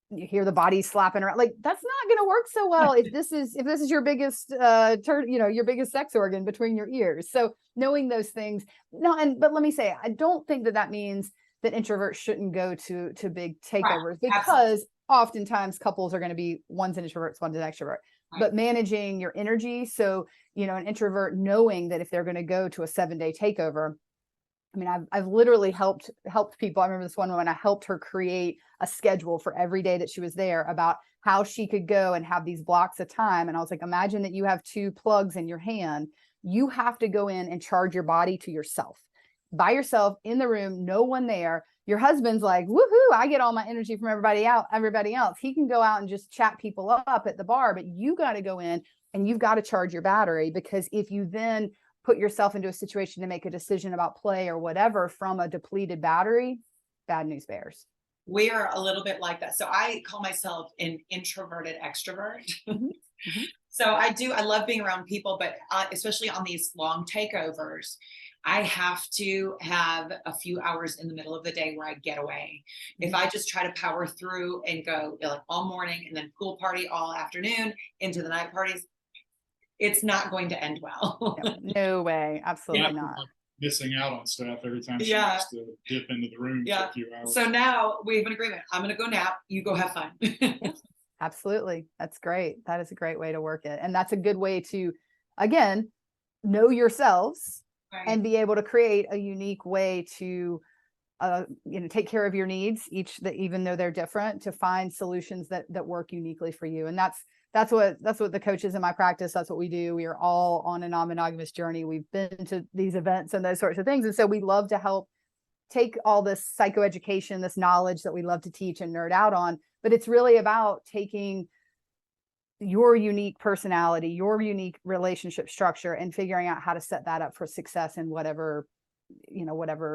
you hear the body slapping around, like that's not going to work so well if this is your biggest your biggest sex organ between your ears. So knowing those things. But let me say, I don't think that means that introverts shouldn't go to big takeovers, because oftentimes couples are going to be one's an introvert, one's an extrovert. But managing your energy, so, you know, an introvert knowing that if they're going to go to a 7-day takeover, I mean, I've literally helped people. I remember this one woman, I helped her create a schedule for every day that she was there about how she could go and have these blocks of time. And I was like, imagine that you have 2 plugs in your hand. You have to go in and charge your body to yourself, by yourself in the room, no one there. Your husband's like, woohoo, I get all my energy from everybody else. He can go out and just chat people up at the bar, but you got to go in and you've got to charge your battery, because if you then put yourself into a situation to make a decision about play or whatever from a depleted battery, bad news bears. We are a little bit like that. So I call myself an introverted extrovert. So I love being around people, but especially on these long takeovers, I have to have a few hours in the middle of the day where I get away. If I just try to power through and go like all morning and then pool party all afternoon into the night parties, it's not going to end well. No way. Absolutely not. Missing out on stuff every time she has to dip into the room for a few hours. So now we have an agreement. I'm going to go nap. You go have fun. Absolutely. That's great. That is a great way to work it. And that's a good way to, again, know yourselves and be able to create a unique way to, take care of your needs, even though they're different, to find solutions that work uniquely for you. And that's what the coaches in my practice, that's what we do. We are all on a non-monogamous journey. We've been to these events and those sorts of things. And so we love to help take all this psychoeducation, this knowledge that we love to teach and nerd out on, but it's really about taking your unique personality, your unique relationship structure, and figuring out how to set that up for success in whatever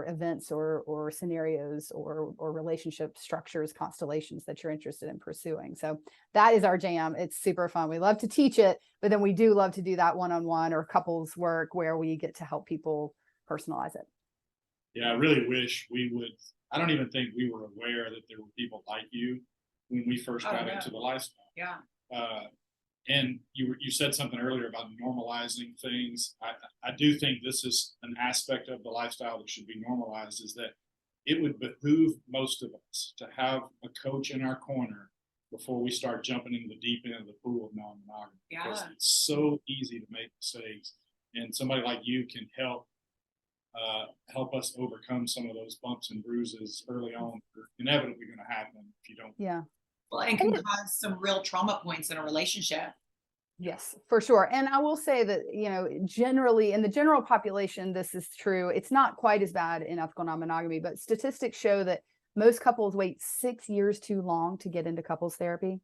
events or scenarios or relationship structures, constellations that you're interested in pursuing. So that is our jam. It's super fun. We love to teach it, but then we do love to do that one-on-one or couples work where we get to help people personalize it. Yeah, I really wish we would. I don't even think we were aware that there were people like you when we first got into the lifestyle. Yeah. And you said something earlier about normalizing things. I do think this is an aspect of the lifestyle that should be normalized, is that it would behoove most of us to have a coach in our corner before we start jumping into the deep end of the pool of non-monogamy. Because it's so easy to make mistakes, and somebody like you can help us overcome some of those bumps and bruises early on. They're inevitably going to happen if you don't Well, and can cause some real trauma points in a relationship. Yes, for sure. And I will say that, generally in the general population, this is true. It's not quite as bad in ethical non-monogamy, but statistics show that most couples wait 6 years too long to get into couples therapy.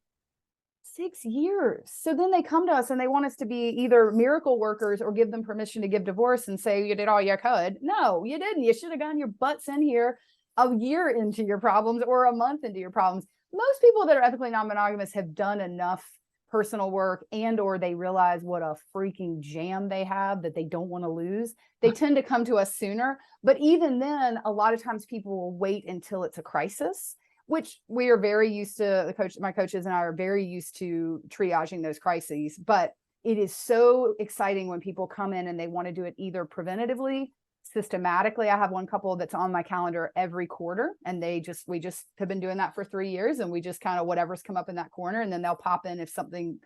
6 years. So then they come to us and they want us to be either miracle workers or give them permission to give divorce and say you did all you could. No, you didn't. You should have gotten your butts in here a year into your problems or a month into your problems. Most people that are ethically non-monogamous have done enough personal work and or they realize what a freaking jam they have that they don't want to lose. They tend to come to us sooner. But even then, a lot of times people will wait until it's a crisis, which we are very used to. My coaches and I are very used to triaging those crises. But it is so exciting when people come in and they want to do it either preventatively, systematically. I have one couple that's on my calendar every quarter, and we just have been doing that for 3 years, and we just kind of whatever's come up in that corner, and then they'll pop in if something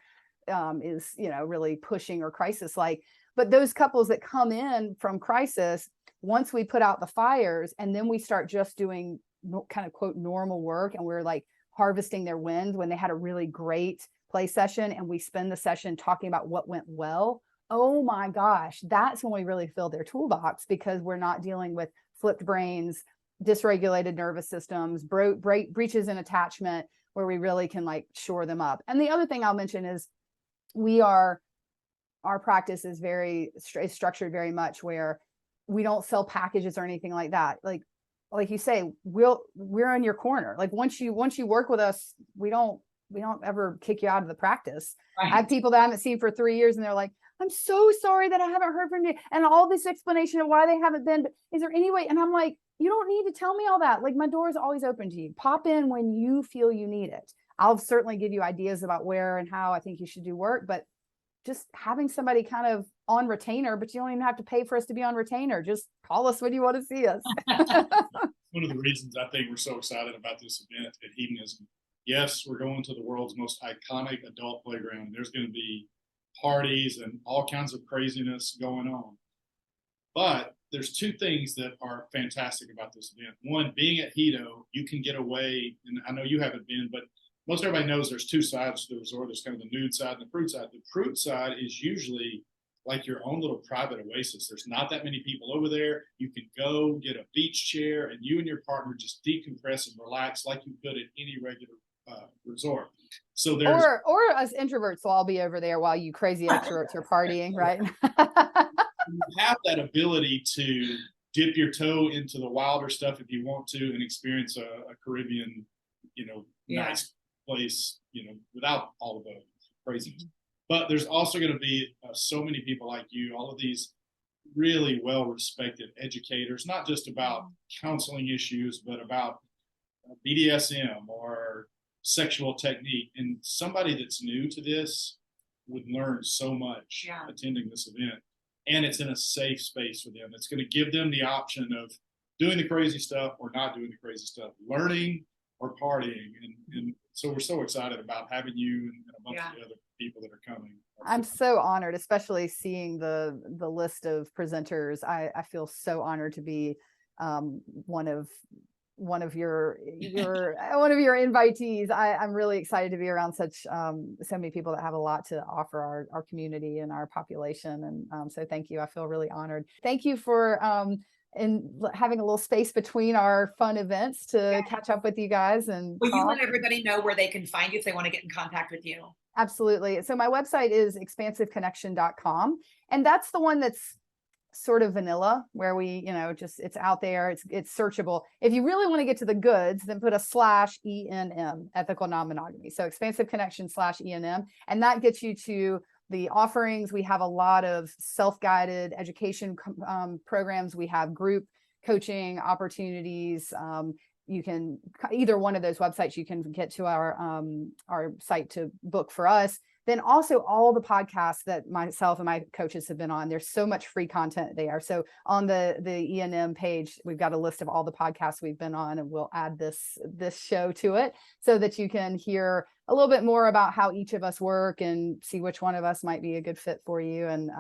is really pushing or crisis like. But those couples that come in from crisis, once we put out the fires and then we start just doing kind of quote normal work, and we're like harvesting their wins when they had a really great play session, and we spend the session talking about what went well. Oh my gosh, that's when we really fill their toolbox, because we're not dealing with flipped brains, dysregulated nervous systems, breaches in attachment, where we really can like shore them up. And the other thing I'll mention is our practice is structured very much where we don't sell packages or anything like that. Like you say, we're in your corner. Like once you work with us, we don't ever kick you out of the practice. Right. I have people that I haven't seen for 3 years, and they're like, I'm so sorry that I haven't heard from you, and all this explanation of why they haven't been, but is there any way? And I'm like, you don't need to tell me all that. Like, my door is always open to you. Pop in when you feel you need it. I'll certainly give you ideas about where and how I think you should do work, but just having somebody kind of on retainer, but you don't even have to pay for us to be on retainer. Just call us when you want to see us. One of the reasons I think we're so excited about this event at Hedonism. Yes, we're going to the world's most iconic adult playground. There's going to be parties and all kinds of craziness going on. But there's two things that are fantastic about this event. One, being at Hedo, you can get away, and I know you haven't been, but most everybody knows there's two sides to the resort. There's kind of the nude side and the prude side. The prude side is usually like your own little private oasis. There's not that many people over there. You can go get a beach chair and you and your partner just decompress and relax like you could at any regular resort. So there's or us introverts will all be over there while you crazy extroverts are partying, right? You have that ability to dip your toe into the wilder stuff if you want to and experience a Caribbean, nice place, without all of the craziness. Mm-hmm. But there's also going to be so many people like you, all of these really well-respected educators, not just about counseling issues, but about BDSM or sexual technique. And somebody that's new to this would learn so much attending this event. And it's in a safe space for them. It's going to give them the option of doing the crazy stuff or not doing the crazy stuff, learning or partying. And so we're so excited about having you and a bunch of the other people that are coming. I'm so honored, especially seeing the list of presenters. I feel so honored to be one of your invitees. I'm really excited to be around so many people that have a lot to offer our community and our population. And so thank you. I feel really honored. Thank you for having a little space between our fun events to catch up with you guys. And will you let everybody know where they can find you if they want to get in contact with you? Absolutely. So my website is expansiveconnection.com, and that's the one that's sort of vanilla, where we, it's out there, it's searchable. If you really want to get to the goods, then put a /ENM, ethical non-monogamy. So Expansive Connection /ENM, and that gets you to the offerings. We have a lot of self-guided education programs. We have group coaching opportunities. You can, either one of those websites, you can get to our site to book for us. Then also all the podcasts that myself and my coaches have been on. There's so much free content there. So on the ENM page, we've got a list of all the podcasts we've been on, and we'll add this show to it so that you can hear a little bit more about how each of us work and see which one of us might be a good fit for you. And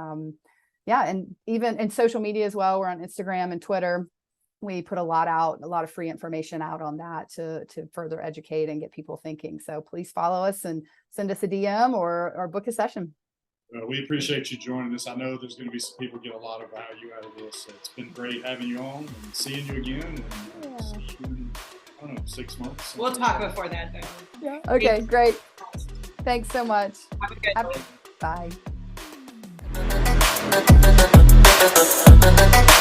and even in social media as well. We're on Instagram and Twitter. we put a lot of free information out on that to further educate and get people thinking. So please follow us and send us a DM or book a session. We appreciate you joining us. I know there's going to be some people get a lot of value out of this. So it's been great having you on and seeing you again. And see you in, I don't know, 6 months. We'll talk before that, though. Yeah. Okay, great. Thanks so much. Have a good one. Bye.